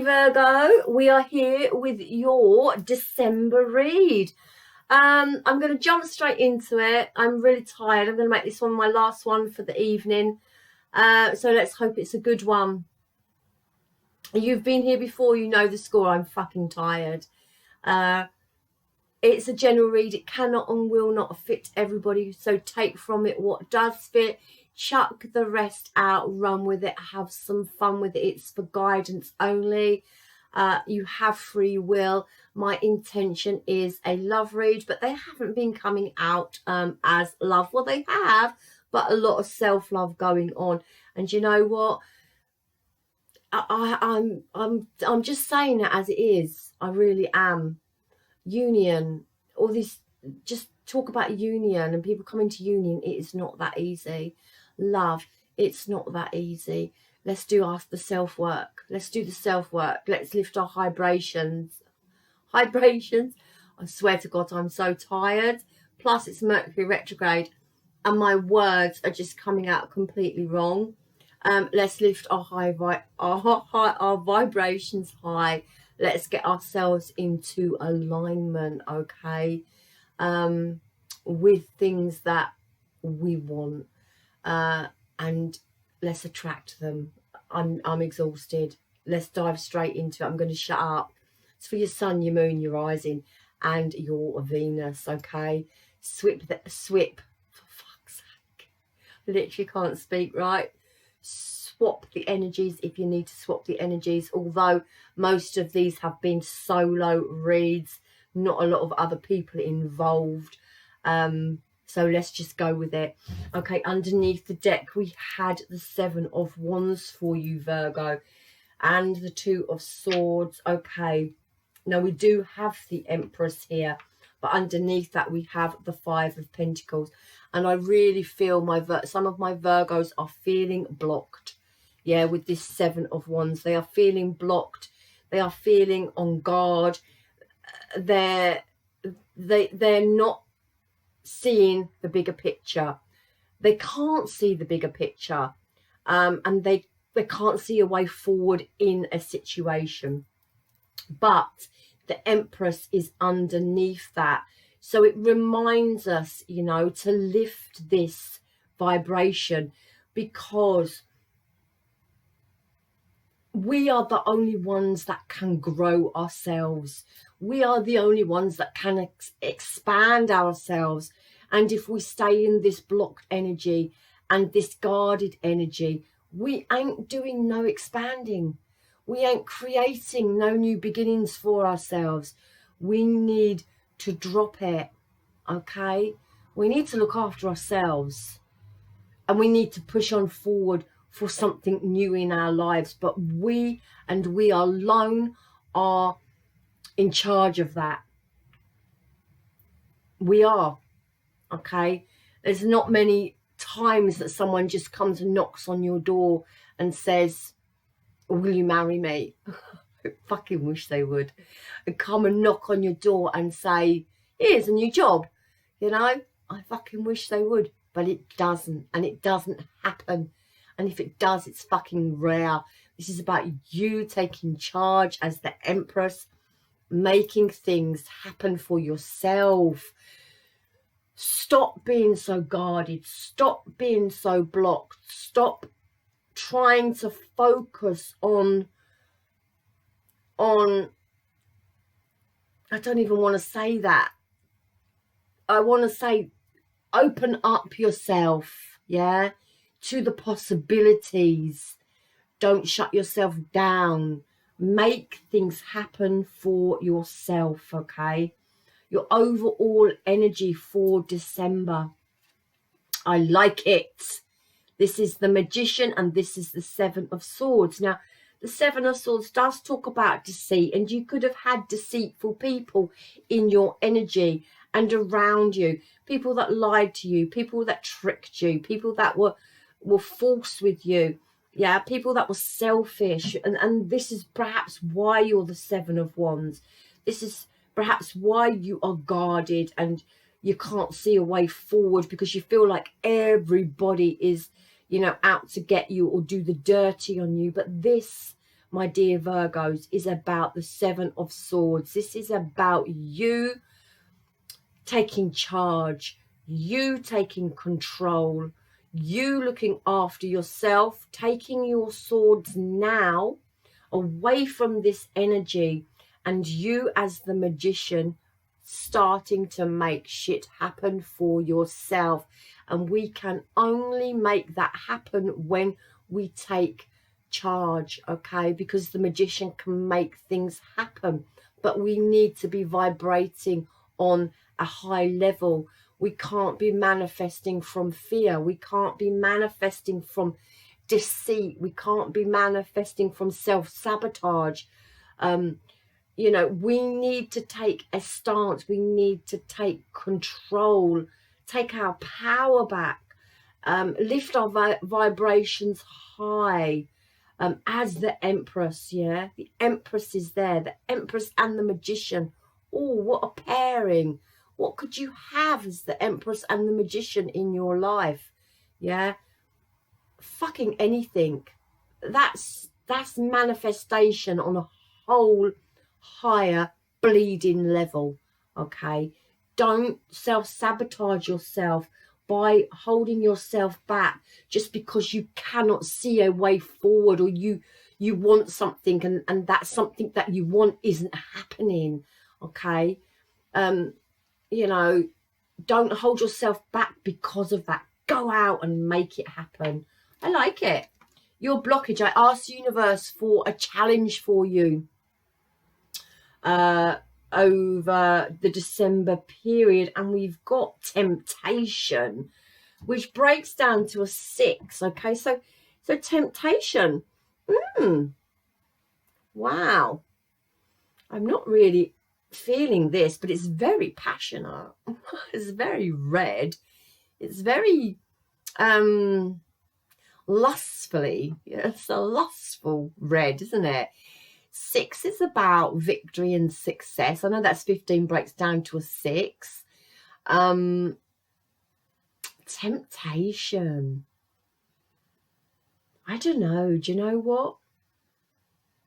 Virgo, we are here with your December read. I'm going to jump straight into it. I'm really tired. I'm going to make this one my last one for the evening. So let's hope it's a good one. You've been here before, you know the score. I'm fucking tired. It's a general read. It cannot and will not fit everybody. So take from it what does fit. Chuck the rest out, run with it, have some fun with it. It's for guidance only. You have free will. My intention is a love read, but they haven't been coming out as love. Well, they have, but a lot of self-love going on. And you know what? I'm just saying it as it is. I really am. Union, all this, just talk about union and people coming to union. It is not that easy. Love, it's not that easy. Let's do the self-work. Let's do the self-work. Let's lift our vibrations. I swear to God, I'm so tired. Plus, it's Mercury retrograde, and my words are just coming out completely wrong. Let's lift our our vibrations high. Let's get ourselves into alignment, okay, with things that we want. And let's attract them. I'm exhausted. Let's dive straight into it. I'm going to shut up. It's for your sun, your moon, your rising, and your Venus. Okay, swip, for fuck's sake. Literally can't speak right. Swap the energies if you need to swap the energies. Although most of these have been solo reads, not a lot of other people involved. So let's just go with it. Okay, underneath the deck, we had the Seven of Wands for you, Virgo, and the Two of Swords. Okay, now we do have the Empress here, but underneath that we have the Five of Pentacles. And I really feel some of my Virgos are feeling blocked. Yeah, with this Seven of Wands. They are feeling blocked. They are feeling on guard. They're not seeing the bigger picture. They can't see the bigger picture, and they can't see a way forward in a situation. But the Empress is underneath that, so it reminds us, you know, to lift this vibration, because we are the only ones that can grow ourselves. We are the only ones that can expand ourselves. And if we stay in this blocked energy and this guarded energy, we ain't doing no expanding. We ain't creating no new beginnings for ourselves. We need to drop it, okay? We need to look after ourselves. And we need to push on forward for something new in our lives. But we alone are in charge of that. We are, okay? There's not many times that someone just comes and knocks on your door and says, will you marry me? I fucking wish they would. And come and knock on your door and say, here's a new job. You know, I fucking wish they would. But it doesn't, and it doesn't happen. And if it does, it's fucking rare. This is about you taking charge as the Empress, making things happen for yourself. Stop being so guarded. Stop being so blocked. Stop trying to focus on I don't even want to say that. I want to say open up yourself, yeah, to the possibilities. Don't shut yourself down. Make things happen for yourself, okay? Your overall energy for December, I like it. This is the Magician and this is the Seven of Swords. Now, the Seven of Swords does talk about deceit, and you could have had deceitful people in your energy and around you. People that lied to you, people that tricked you, people that were false with you. Yeah, people that were selfish. And this is perhaps why you're the Seven of Wands. This is perhaps why you are guarded and you can't see a way forward, because you feel like everybody is, you know, out to get you or do the dirty on you. But this, my dear Virgos, is about the Seven of Swords. This is about you taking charge, you taking control, you looking after yourself, taking your swords now away from this energy, and you as the magician starting to make shit happen for yourself. And we can only make that happen when we take charge, okay? Because the magician can make things happen, but we need to be vibrating on a high level. We can't be manifesting from fear. We can't be manifesting from deceit. We can't be manifesting from self-sabotage. You know, we need to take a stance. We need to take control, take our power back, lift our vibrations high, as the Empress. Yeah, the Empress is there, the Empress and the Magician. Oh, what a pairing. What could you have as the Empress and the Magician in your life? Yeah, fucking anything. That's manifestation on a whole higher bleeding level, okay? Don't self-sabotage yourself by holding yourself back just because you cannot see a way forward, or you want something and that something that you want isn't happening, okay? You know, don't hold yourself back because of that. Go out and make it happen. I like it. Your blockage, I asked the universe for a challenge for you over the December period, and we've got temptation, which breaks down to a 6. Okay, so temptation. Wow, I'm not really feeling this, but it's very passionate. It's very red. It's very lustfully. Yeah, it's a lustful red, isn't it? 6 is about victory and success. I know that's 15 breaks down to a 6. Temptation. I don't know. Do you know what?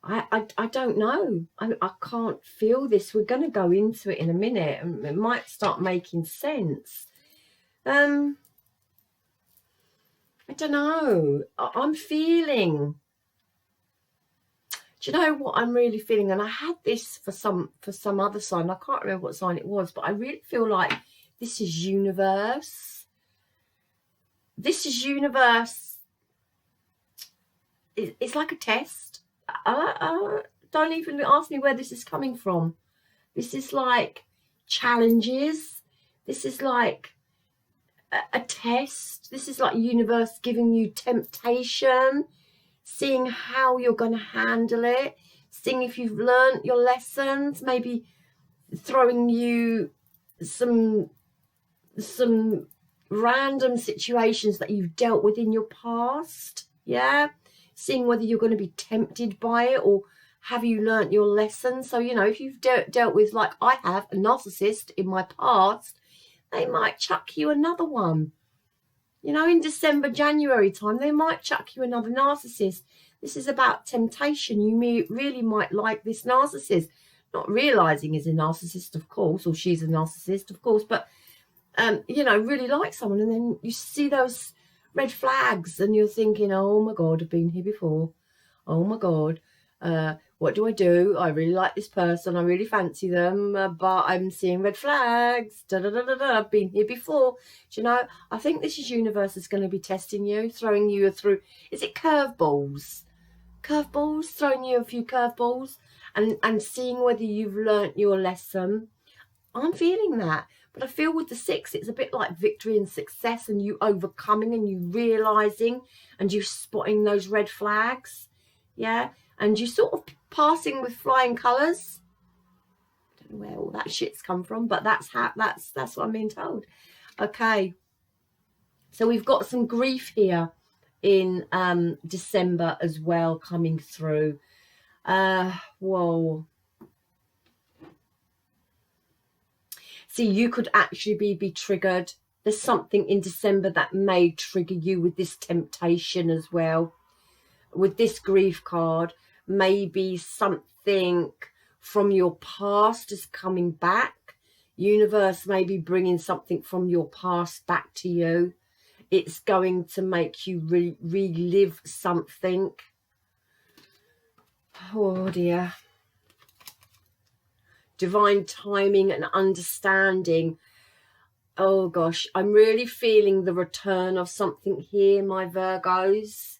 I don't know. I can't feel this. We're going to go into it in a minute, and it might start making sense. I don't know. I'm feeling... Do you know what I'm really feeling? And I had this for some other sign. I can't remember what sign it was, but I really feel like this is universe. This is universe. It's like a test. Don't even ask me where this is coming from. This is like challenges. This is like a test. This is like universe giving you temptation, seeing how you're going to handle it, seeing if you've learned your lessons, maybe throwing you some random situations that you've dealt with in your past. Yeah, seeing whether you're going to be tempted by it, or have you learnt your lesson. So, you know, if you've dealt with, like I have, a narcissist in my past, they might chuck you another one. You know, in December, January time, they might chuck you another narcissist. This is about temptation. You really might like this narcissist, not realising he's a narcissist, of course, or she's a narcissist, of course, but, you know, really like someone, and then you see those red flags and you're thinking, oh my God, I've been here before. Oh my God, what do? I really like this person. I really fancy them, but I'm seeing red flags. I've been here before. Do you know, I think this is universe is going to be testing you, throwing you through. Is it curveballs? Curveballs, throwing you a few curveballs and seeing whether you've learnt your lesson. I'm feeling that. But I feel with the 6, it's a bit like victory and success, and you overcoming and you realising and you spotting those red flags. Yeah. And you sort of passing with flying colours. I don't know where all that shit's come from, but that's what I'm being told. Okay. So we've got some grief here in December as well coming through. Whoa. See, you could actually be triggered. There's something in December that may trigger you with this temptation as well, with this grief card. Maybe something from your past is coming back. Universe may be bringing something from your past back to you. It's going to make you relive something. Oh dear. Divine timing and understanding. Oh gosh, I'm really feeling the return of something here, my Virgos.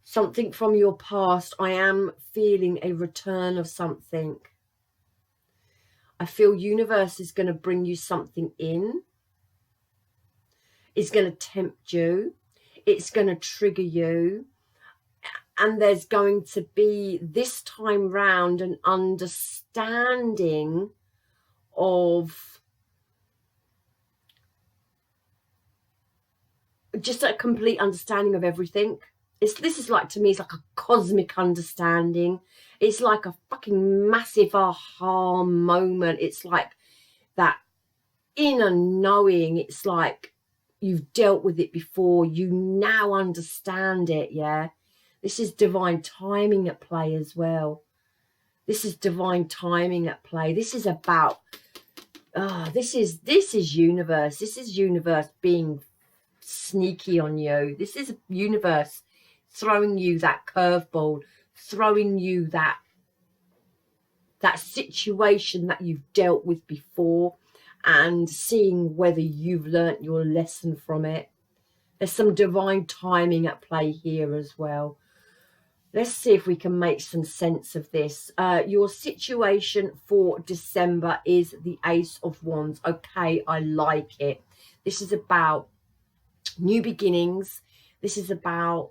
Something from your past. I am feeling a return of something. I feel universe is going to bring you something in. It's going to tempt you. It's going to trigger you. And there's going to be, this time round, an understanding of just a complete understanding of everything. This is like, to me, it's like a cosmic understanding. It's like a fucking massive aha moment. It's like that inner knowing. It's like you've dealt with it before. You now understand it, yeah? This is divine timing at play as well. This is divine timing at play. This is about, this is universe. This is universe being sneaky on you. This is universe throwing you that curveball, throwing you that situation that you've dealt with before, and seeing whether you've learnt your lesson from it. There's some divine timing at play here as well. Let's see if we can make some sense of this. Your situation for December is the Ace of Wands. Okay, I like it. This is about new beginnings. This is about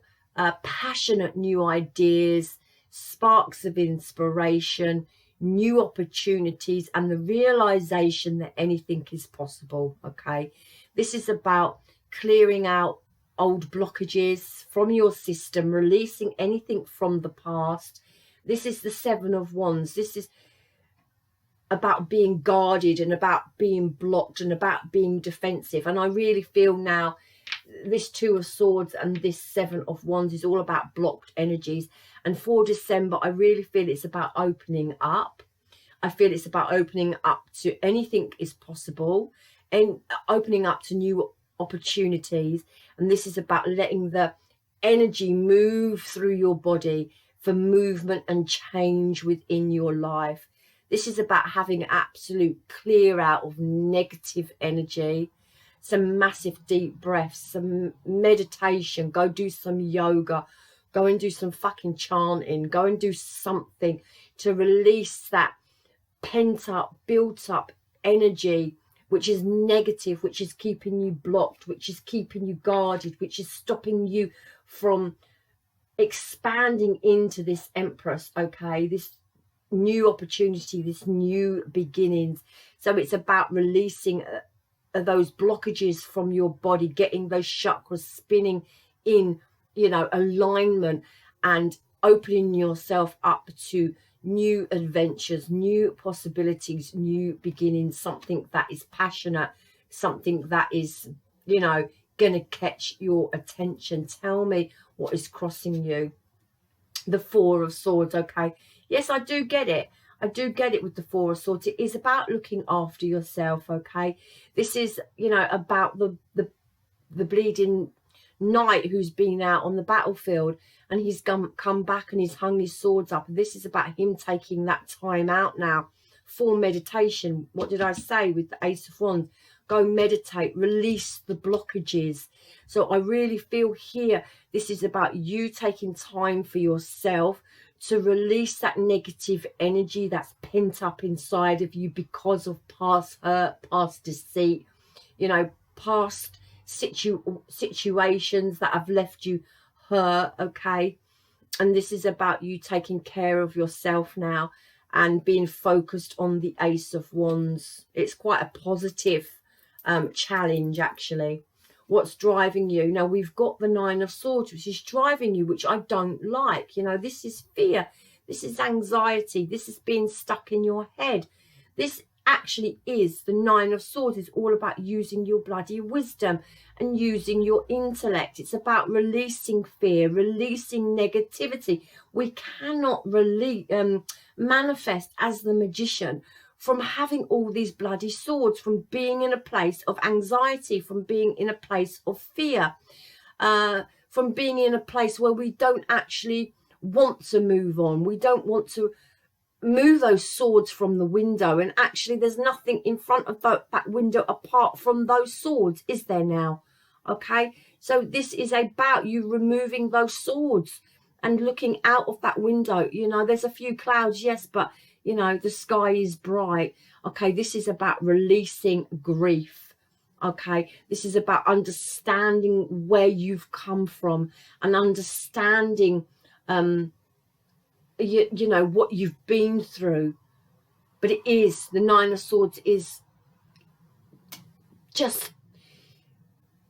passionate new ideas, sparks of inspiration, new opportunities, and the realization that anything is possible. Okay, this is about clearing out old blockages from your system, releasing anything from the past. This is the Seven of Wands. This is about being guarded and about being blocked and about being defensive. And I really feel now this Two of Swords and this Seven of Wands is all about blocked energies. And for December, I really feel it's about opening up. I feel it's about opening up to anything is possible and opening up to new opportunities. And this is about letting the energy move through your body for movement and change within your life. This is about having absolute clear out of negative energy. Some massive deep breaths, some meditation, go do some yoga, go and do some fucking chanting, go and do something to release that pent up, built up energy, which is negative, which is keeping you blocked, which is keeping you guarded, which is stopping you from expanding into this Empress, okay, this new opportunity, this new beginnings. So it's about releasing those blockages from your body, getting those chakras spinning in, you know, alignment, and opening yourself up to new adventures, new possibilities, new beginnings, something that is passionate, something that is, you know, gonna catch your attention. Tell me what is crossing you. The Four of Swords. Okay, yes, I do get it. I do get it with the Four of Swords. It is about looking after yourself. Okay, this is, you know, about the bleeding knight who's been out on the battlefield, and he's come back and he's hung his swords up. And this is about him taking that time out now for meditation. What did I say with the Ace of Wands? Go meditate, release the blockages. So I really feel here, this is about you taking time for yourself to release that negative energy that's pent up inside of you because of past hurt, past deceit, you know, past situations that have left you hurt. Okay, and this is about you taking care of yourself now and being focused on the Ace of Wands. It's quite a positive challenge, actually. What's driving you? Now, we've got the Nine of Swords, which is driving you, which I don't like. You know, this is fear, this is anxiety, this is being stuck in your head. This actually is the Nine of Swords. Is all about using your bloody wisdom and using your intellect. It's about releasing fear, releasing negativity. We cannot manifest as the magician from having all these bloody swords, from being in a place of anxiety, from being in a place of fear, from being in a place where we don't actually want to move on. We don't want to move those swords from the window, and actually there's nothing in front of that window apart from those swords, is there now? Okay, so this is about you removing those swords and looking out of that window. You know, there's a few clouds, yes, but you know, the sky is bright. Okay, this is about releasing grief. Okay, this is about understanding where you've come from and understanding you know what you've been through. But it is, the Nine of Swords is just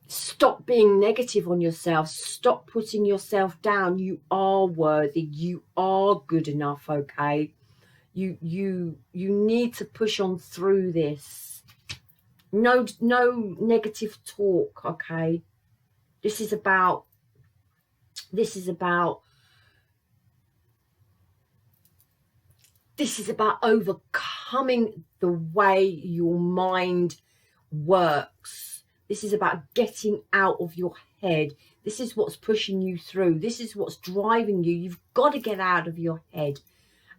stop being negative on yourself. Stop putting yourself down. You are worthy. You are good enough. Okay, you need to push on through this. No negative talk. Okay, this is about overcoming the way your mind works. This is about getting out of your head. This is what's pushing you through. This is what's driving you. You've got to get out of your head,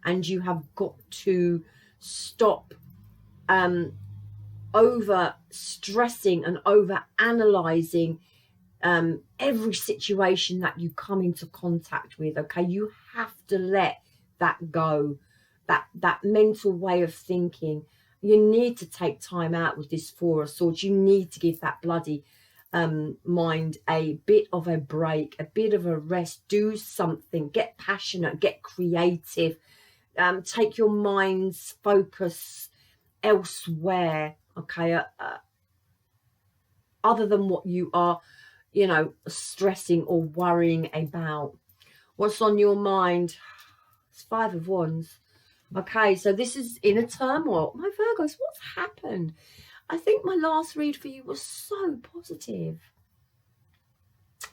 and you have got to stop over stressing and over analyzing every situation that you come into contact with. Okay, you have to let that go. That mental way of thinking. You need to take time out with this Four of Swords. You need to give that bloody mind a bit of a break, a bit of a rest. Do something. Get passionate. Get creative. Take your mind's focus elsewhere. Okay, other than what you are, you know, stressing or worrying about. What's on your mind? It's Five of Wands. Okay, so this is inner turmoil. My Virgos, what's happened? I think my last read for you was so positive.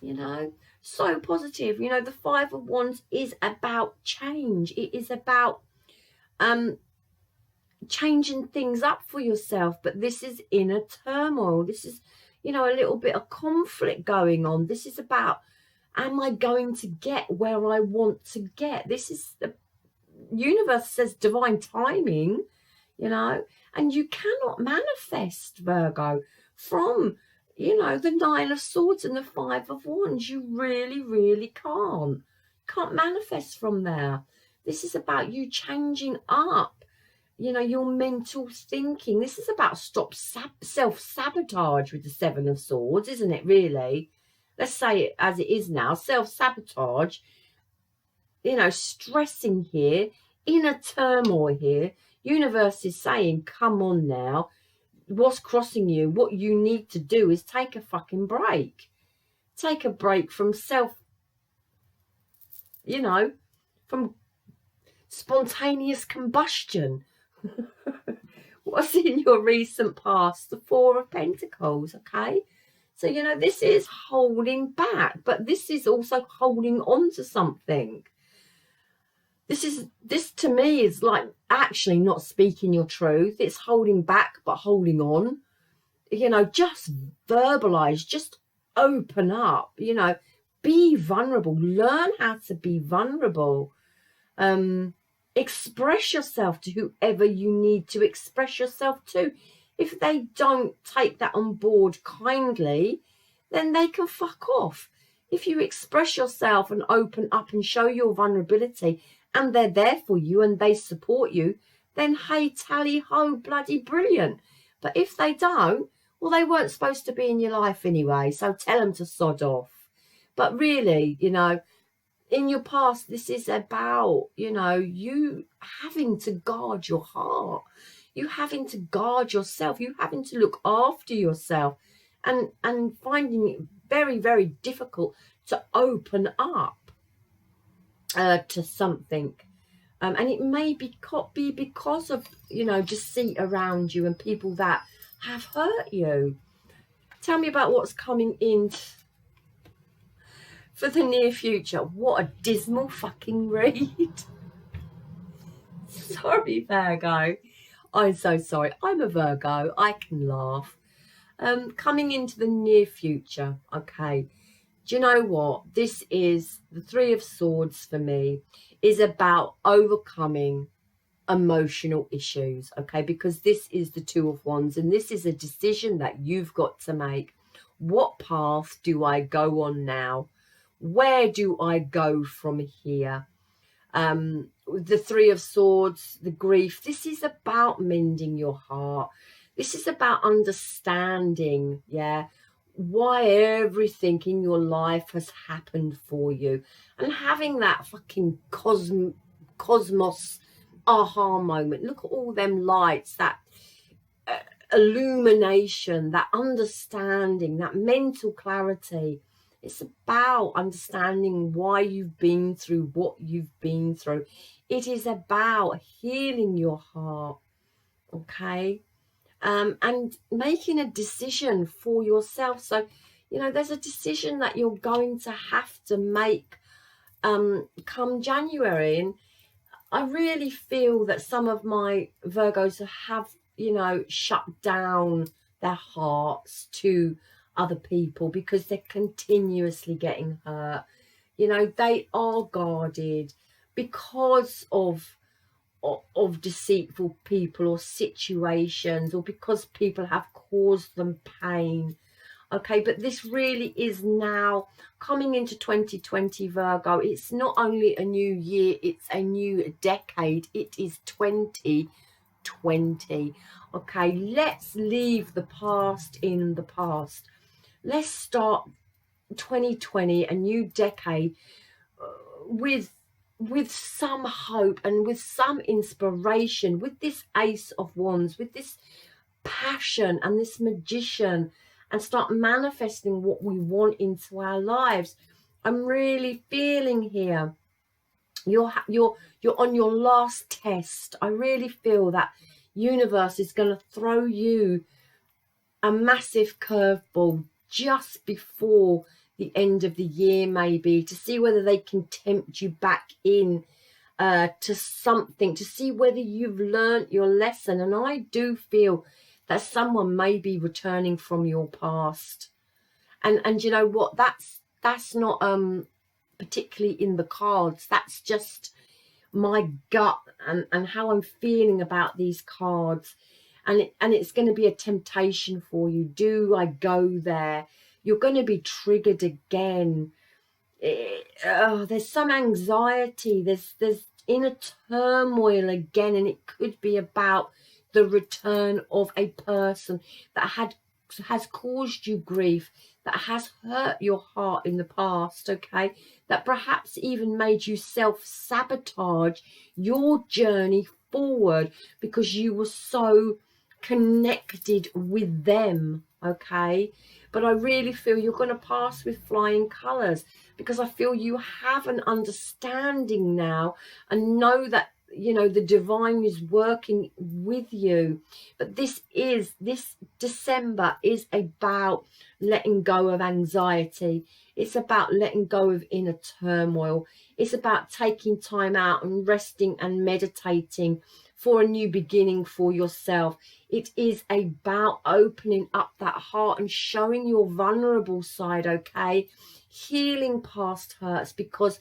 You know, so positive. You know, the Five of Wands is about change. It is about changing things up for yourself. But this is inner turmoil. This is, you know, a little bit of conflict going on. This is about, am I going to get where I want to get? This is the universe says divine timing, you know, and you cannot manifest, Virgo, from, you know, the Nine of Swords and the Five of Wands. You really can't manifest from there. This is about you changing up, you know, your mental thinking. This is about stop self-sabotage with the Seven of Swords, isn't it, really? Let's say it as it is now. Self-sabotage, you know, stressing here, inner turmoil here. Universe is saying, come on now. What's crossing you? What you need to do is take a fucking break. Take a break from you know, from spontaneous combustion. What's in your recent past? The Four of Pentacles, okay? So, you know, this is holding back, but this is also holding on to something. This to me is like actually not speaking your truth. It's holding back, but holding on. You know, just verbalize, just open up, you know, be vulnerable, learn how to be vulnerable. Express yourself to whoever you need to express yourself to. If they don't take that on board kindly, then they can fuck off. If you express yourself and open up and show your vulnerability, and they're there for you and they support you, then hey, tally ho, bloody brilliant. But if they don't, well, they weren't supposed to be in your life anyway, so tell them to sod off. But really, you know, in your past, this is about, you know, you having to guard your heart, you having to guard yourself, you having to look after yourself, and finding it very difficult to open up to something. And it may be because of, you know, deceit around you and people that have hurt you. Tell me about what's coming in for the near future. What a dismal fucking read. Sorry, Virgo. I'm so sorry. I'm a Virgo. I can laugh. Coming into the near future. Okay. Do you know what? This is the Three of Swords for me. Is about overcoming emotional issues. Okay. Because this is the Two of Wands. And this is a decision that you've got to make. What path do I go on now? Where do I go from here? The Three of Swords, the grief. This is about mending your heart. This is about understanding, yeah, why everything in your life has happened for you, and having that fucking cosmos aha moment. Look at all them lights, that illumination, that understanding, that mental clarity. It's about understanding why you've been through what you've been through. It is about healing your heart, okay? And making a decision for yourself. So, you know, there's a decision that you're going to have to make come January. And I really feel that some of my Virgos have, you know, shut down their hearts to other people because they're continuously getting hurt. You know, they are guarded because of deceitful people or situations, or because people have caused them pain. Okay, but this really is now coming into 2020, Virgo. It's not only a new year, it's a new decade. It is 2020. Okay, let's leave the past in the past. Let's start 2020, a new decade, with some hope and with some inspiration, with this Ace of Wands, with this passion and this magician, and start manifesting what we want into our lives. I'm really feeling here you're on your last test. I really feel that universe is going to throw you a massive curveball just before the end of the year, maybe, to see whether they can tempt you back in to something, to see whether you've learnt your lesson. And I do feel that someone may be returning from your past, and you know what, that's not particularly in the cards. That's just my gut and how I'm feeling about these cards. And it's going to be a temptation for you. Do I go there? You're going to be triggered again. There's some anxiety. There's inner turmoil again, and it could be about the return of a person that has caused you grief, that has hurt your heart in the past, okay? That perhaps even made you self-sabotage your journey forward because you were so connected with them, okay? But I really feel you're going to pass with flying colours, because I feel you have an understanding now and know that, you know, the divine is working with you. But this December is about letting go of anxiety. It's about letting go of inner turmoil. It's about taking time out and resting and meditating for a new beginning for yourself. It is about opening up that heart and showing your vulnerable side, okay? Healing past hurts, because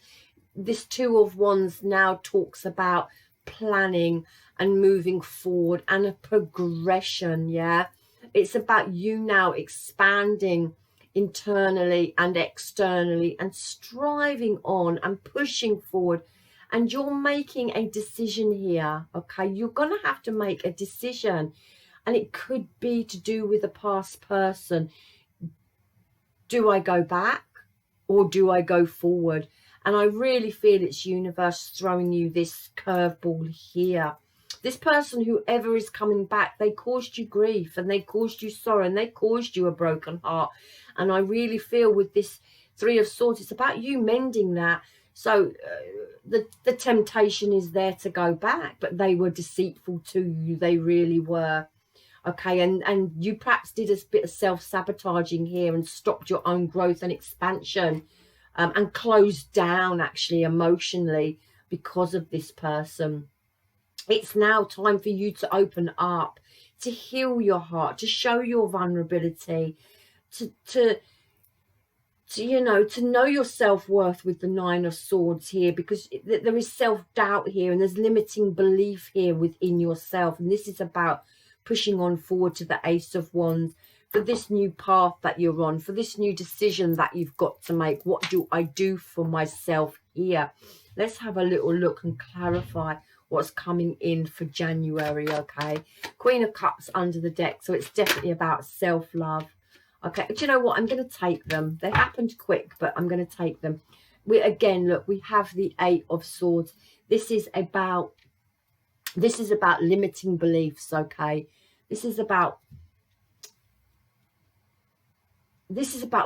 this Two of Wands now talks about planning and moving forward and a progression, yeah? It's about you now expanding internally and externally and striving on and pushing forward. And you're making a decision here, okay? You're going to have to make a decision. And it could be to do with a past person. Do I go back or do I go forward? And I really feel it's universe throwing you this curveball here. This person, whoever is coming back, they caused you grief and they caused you sorrow and they caused you a broken heart. And I really feel with this Three of Swords, it's about you mending that, So the temptation is there to go back, but they were deceitful to you. They really were. Okay, and you perhaps did a bit of self-sabotaging here and stopped your own growth and expansion, and closed down actually emotionally because of this person. It's now time for you to open up, to heal your heart, to show your vulnerability, to you know, to know your self-worth with the Nine of Swords here, because there is self-doubt here and there's limiting belief here within yourself. And this is about pushing on forward to the Ace of Wands, for this new path that you're on, for this new decision that you've got to make. What do I do for myself here? Let's have a little look and clarify what's coming in for January, okay? Queen of Cups under the deck, so it's definitely about self-love. Okay, do you know what? I'm going to take them. They happened quick, but I'm going to take them. We again, look, we have the Eight of Swords. This is about limiting beliefs, okay? This is about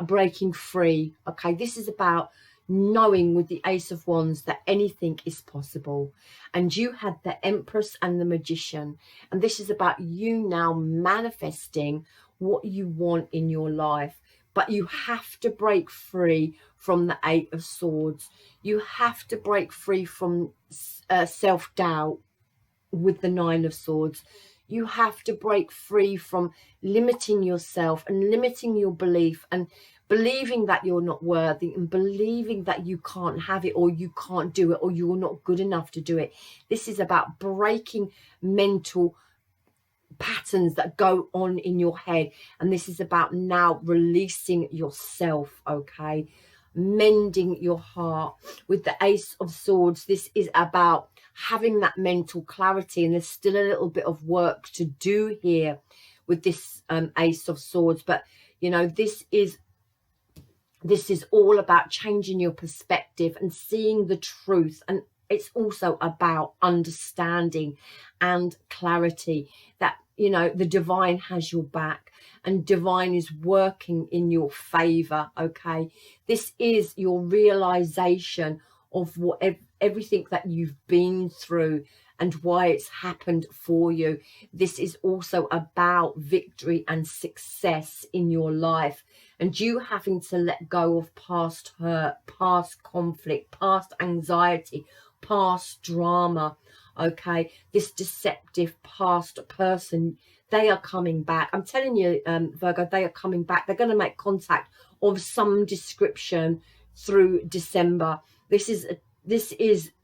breaking free, okay? This is about knowing with the Ace of Wands that anything is possible. And you had the Empress and the Magician. And this is about you now manifesting what you want in your life. But you have to break free from the Eight of Swords. You have to break free from self-doubt with the Nine of Swords. You have to break free from limiting yourself and limiting your belief and believing that you're not worthy and believing that you can't have it or you can't do it or you're not good enough to do it. This is about breaking mental patterns that go on in your head, and this is about now releasing yourself, okay? Mending your heart with the Ace of Swords. This is about having that mental clarity, and there's still a little bit of work to do here with this Ace of Swords, but you know, this is all about changing your perspective and seeing the truth. And it's also about understanding and clarity that, you know, the divine has your back and divine is working in your favor, okay? This is your realization of what everything that you've been through and why it's happened for you. This is also about victory and success in your life, and you having to let go of past hurt, past conflict, past anxiety, past drama, okay? This deceptive past person, they are coming back. I'm telling you, Virgo, they are coming back. They're going to make contact of some description through December. This is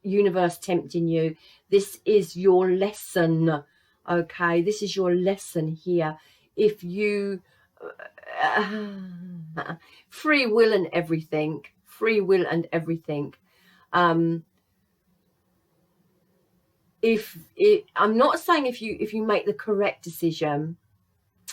universe tempting you. This is your lesson, okay? This is your lesson here. If you free will and everything, free will and everything. I'm not saying if you make the correct decision,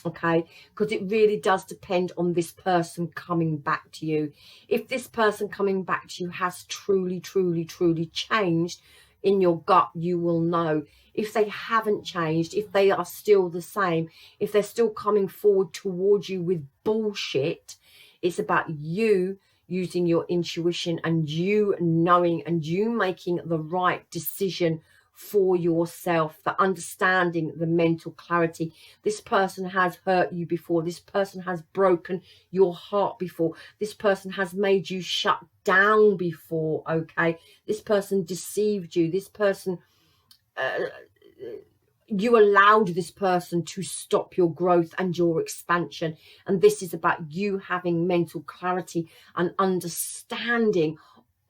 okay, because it really does depend on this person coming back to you. If this person coming back to you has truly changed, in your gut you will know. If they haven't changed, if they are still the same, if they're still coming forward towards you with bullshit, it's about you using your intuition and you knowing and you making the right decision for yourself, the understanding, the mental clarity. This person has hurt you before. This person has broken your heart before. This person has made you shut down before, okay? This person deceived you. This person, you allowed this person to stop your growth and your expansion. And this is about you having mental clarity and understanding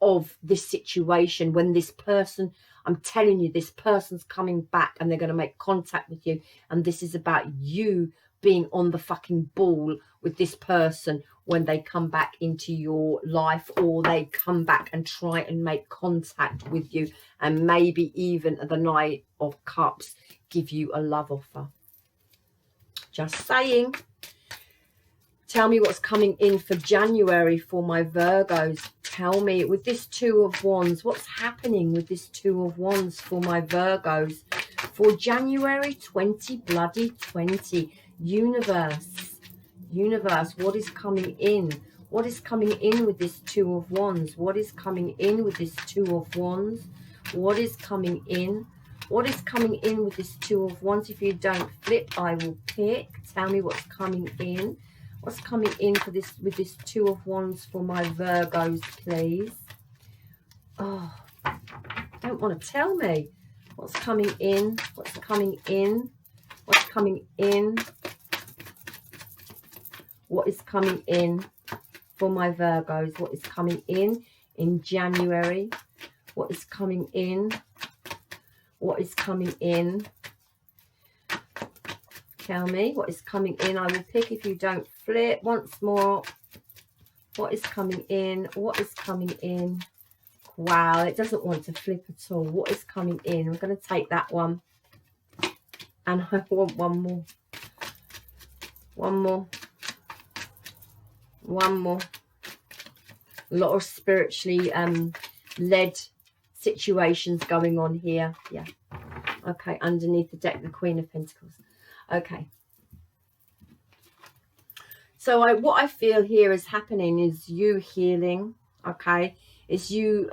of this situation. When this person, I'm telling you, this person's coming back and they're going to make contact with you, and this is about you being on the fucking ball with this person when they come back into your life, or they come back and try and make contact with you, and maybe even the Knight of Cups give you a love offer. Just saying. Tell me what's coming in for January for my Virgos. Tell me, with this Two of Wands, what's happening with this Two of Wands for my Virgos for January 2020? Universe, what is coming in? What is coming in with this Two of Wands? What is coming in with this Two of Wands? What is coming in? What is coming in with this Two of Wands? If you don't flip, I will pick. Tell me what's coming in. What's coming in for this with this Two of Wands for my Virgos, please? Oh, don't want to tell me. What's coming in? What's coming in? What's coming in? What is coming in for my Virgos? What is coming in January? What is coming in? What is coming in? Tell me what is coming in. I will pick if you don't flip. Once more. What is coming in? What is coming in? Wow, it doesn't want to flip at all. What is coming in? I'm going to take that one. And I want one more. One more. One more. A lot of spiritually led situations going on here. Yeah. Okay, underneath the deck, the Queen of Pentacles. Okay. So what I feel here is happening is you healing. Okay. It's you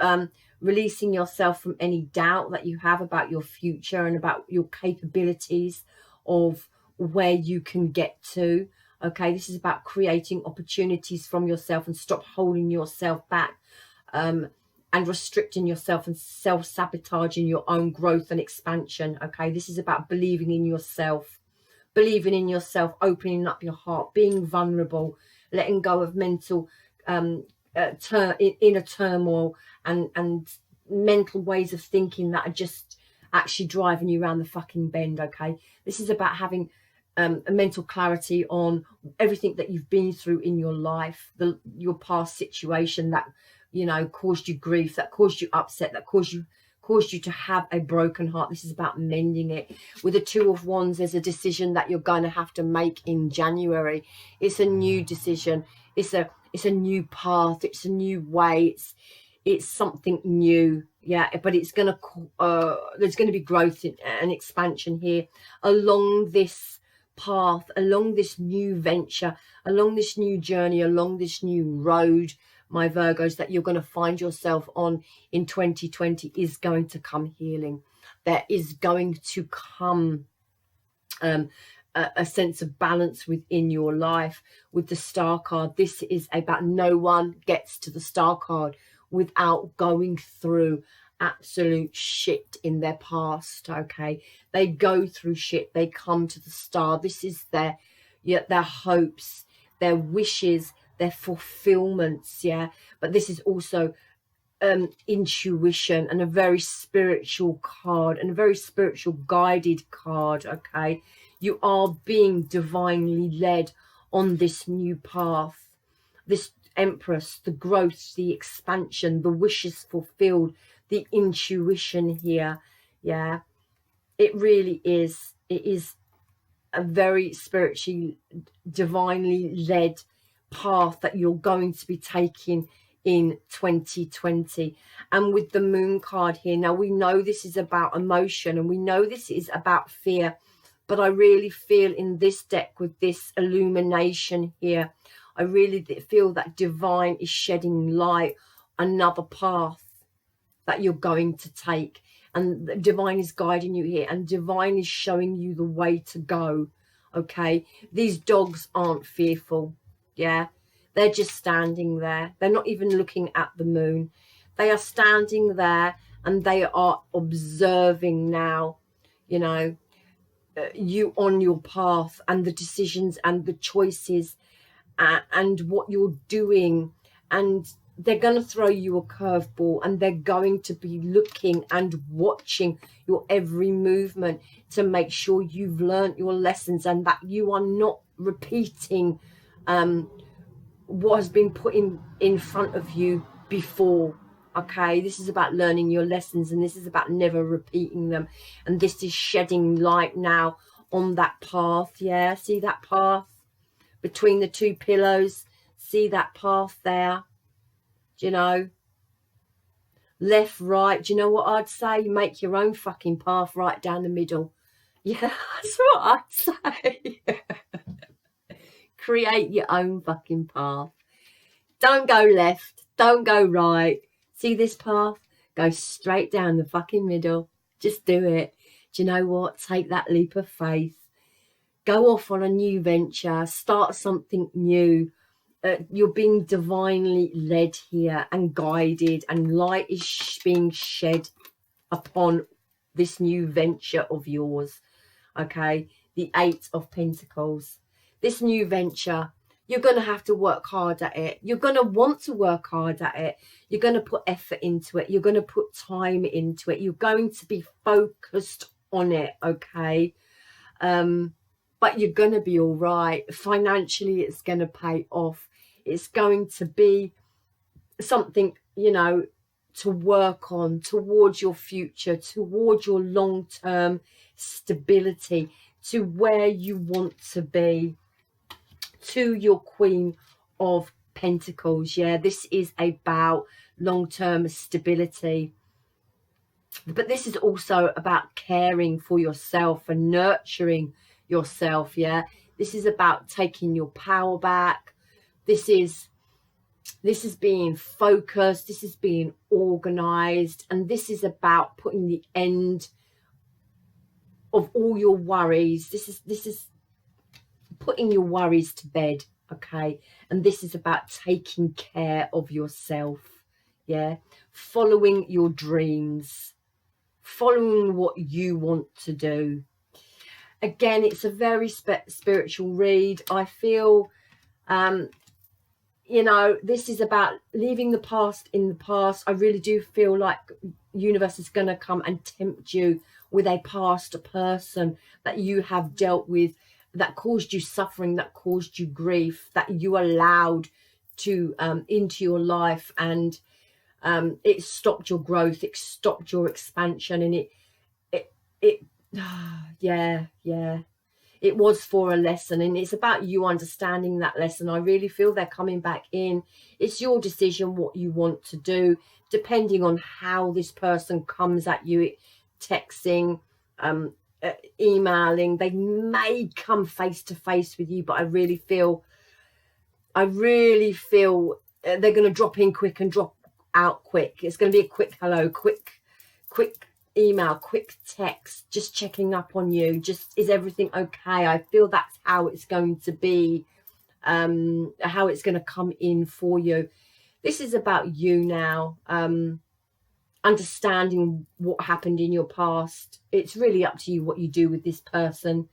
releasing yourself from any doubt that you have about your future and about your capabilities of where you can get to. Okay, this is about creating opportunities from yourself and stop holding yourself back and restricting yourself and self-sabotaging your own growth and expansion. Okay, this is about believing in yourself, opening up your heart, being vulnerable, letting go of mental inner turmoil and mental ways of thinking that are just actually driving you around the fucking bend. Okay, this is about having a mental clarity on everything that you've been through in your life, your past situation that, you know, caused you grief, that caused you upset, that caused you to have a broken heart. This is about mending it. With the Two of Wands, there's a decision that you're going to have to make in January. It's a new decision. It's a new path. It's a new way. It's something new. Yeah, but it's going to there's going to be growth and expansion here along this path, along this new venture, along this new journey, along this new road, my Virgos, that you're going to find yourself on in 2020 is going to come healing. There is going to come a sense of balance within your life. With the Star card, this is about no one gets to the Star card without going through absolute shit in their past. Okay, they go through shit, they come to the Star. This is their hopes, their wishes, their fulfillments. Yeah, but this is also intuition and a very spiritual card and a very spiritual guided card. Okay, you are being divinely led on this new path, this Empress, the growth, the expansion, the wishes fulfilled, the intuition here. Yeah, it really is. It is a very spiritually, divinely led path that you're going to be taking in 2020. And with the Moon card here, now we know this is about emotion and we know this is about fear, but I really feel in this deck with this illumination here, I really feel that divine is shedding light, another path that you're going to take, and the divine is guiding you here, and divine is showing you the way to go. Okay, these dogs aren't fearful. Yeah, they're just standing there. They're not even looking at the moon. They are standing there and they are observing now, you know, you on your path and the decisions and the choices and what you're doing. And they're going to throw you a curveball and they're going to be looking and watching your every movement to make sure you've learnt your lessons and that you are not repeating what has been put in front of you before. Okay, this is about learning your lessons and this is about never repeating them. And this is shedding light now on that path. Yeah, see that path between the two pillows? See that path there? Do you know? Left, right. Do you know what I'd say? You make your own fucking path right down the middle. Yeah, that's what I'd say. Create your own fucking path. Don't go left. Don't go right. See this path? Go straight down the fucking middle. Just do it. Do you know what? Take that leap of faith. Go off on a new venture. Start something new. You're being divinely led here and guided, and light is being shed upon this new venture of yours. Okay, the 8 of Pentacles. This new venture, you're going to have to work hard at it. You're going to want to work hard at it. You're going to put effort into it. You're going to put time into it. You're going to be focused on it, okay? But you're going to be all right. Financially, it's going to pay off. It's going to be something, you know, to work on towards your future, towards your long-term stability, to where you want to be, to your Queen of Pentacles. Yeah, this is about long-term stability, but this is also about caring for yourself and nurturing yourself. Yeah, this is about taking your power back. This is being focused. This is being organized, and this is about putting the end of all your worries. This is putting your worries to bed, okay? And this is about taking care of yourself. Yeah, following your dreams, following what you want to do. Again, it's a very spiritual read. I feel you know, this is about leaving the past in the past. I really do feel like universe is going to come and tempt you with a past person that you have dealt with, that caused you suffering, that caused you grief, that you allowed to into your life, and it stopped your growth, it stopped your expansion, and it yeah, it was for a lesson, and it's about you understanding that lesson. I really feel they're coming back in. It's your decision what you want to do, depending on how this person comes at you, texting, emailing. They may come face to face with you, but I really feel they're going to drop in quick and drop out quick. It's going to be a quick hello, quick email, quick text, just checking up on you. Just, is everything okay? I feel that's how it's going to be, how it's going to come in for you. This is about you now, understanding what happened in your past. It's really up to you what you do with this person,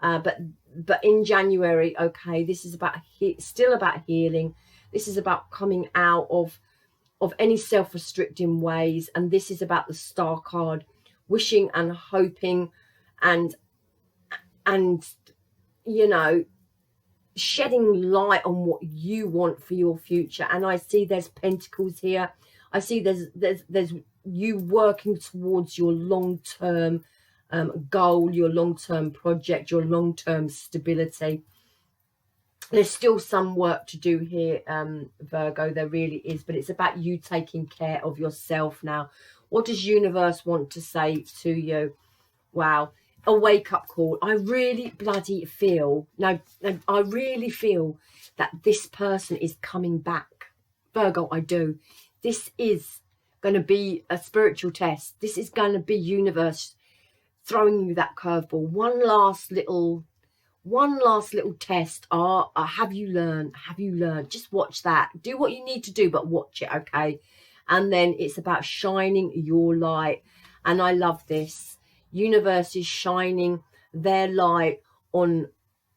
but in January, okay, this is about still about healing. This is about coming out of any self-restricting ways, and this is about the Star card, wishing and hoping, and you know, shedding light on what you want for your future. And I see there's Pentacles here. I see there's you working towards your long-term goal, your long-term project, your long-term stability. There's still some work to do here, Virgo, there really is, but it's about you taking care of yourself now. What does universe want to say to you? Wow, a wake-up call. I really bloody feel, no, I really feel that this person is coming back. Virgo, I do. This is going to be a spiritual test. This is going to be universe throwing you that curveball. One last little test. Have you learned? Just watch that. Do what you need to do, but watch it, okay? And then it's about shining your light. And I love this. Universe is shining their light on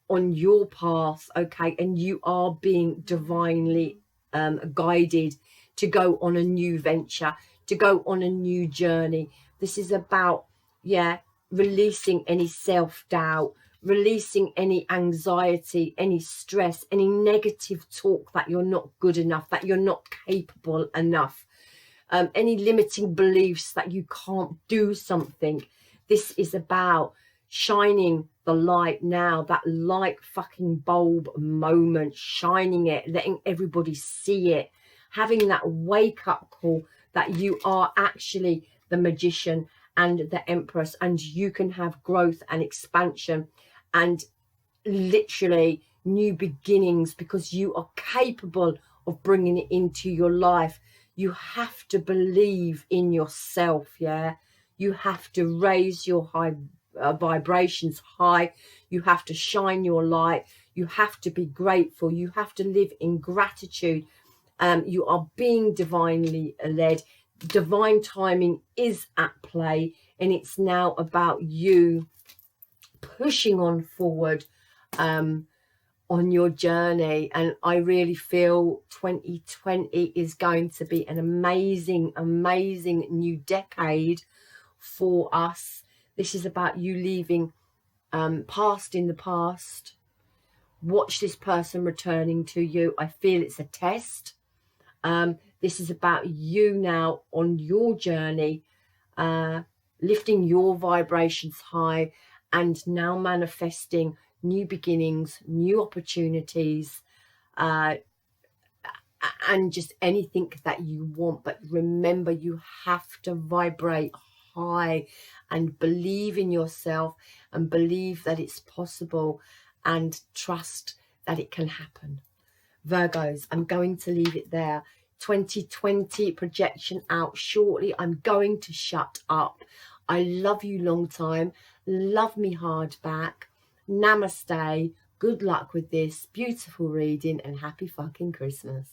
your path, okay? And you are being divinely guided to go on a new venture, to go on a new journey. This is about, yeah, releasing any self-doubt, releasing any anxiety, any stress, any negative talk that you're not good enough, that you're not capable enough, any limiting beliefs that you can't do something. This is about shining the light now, that light fucking bulb moment, shining it, letting everybody see it, having that wake up call that you are actually the magician and the empress, and you can have growth and expansion and literally new beginnings, because you are capable of bringing it into your life. You have to believe in yourself, yeah? You have to raise your vibrations high. You have to shine your light. You have to be grateful. You have to live in gratitude. You are being divinely led. Divine timing is at play, and it's now about you pushing on forward on your journey. And I really feel 2020 is going to be an amazing new decade for us. This is about you leaving past in the past. Watch this person returning to you. I feel it's a test. This is about you now on your journey, lifting your vibrations high, and now manifesting new beginnings, new opportunities, and just anything that you want. But remember, you have to vibrate high and believe in yourself and believe that it's possible and trust that it can happen. Virgos, I'm going to leave it there. 2020 projection out shortly. I'm going to shut up. I love you long time. Love me hard back. Namaste. Good luck with this beautiful reading and happy fucking Christmas.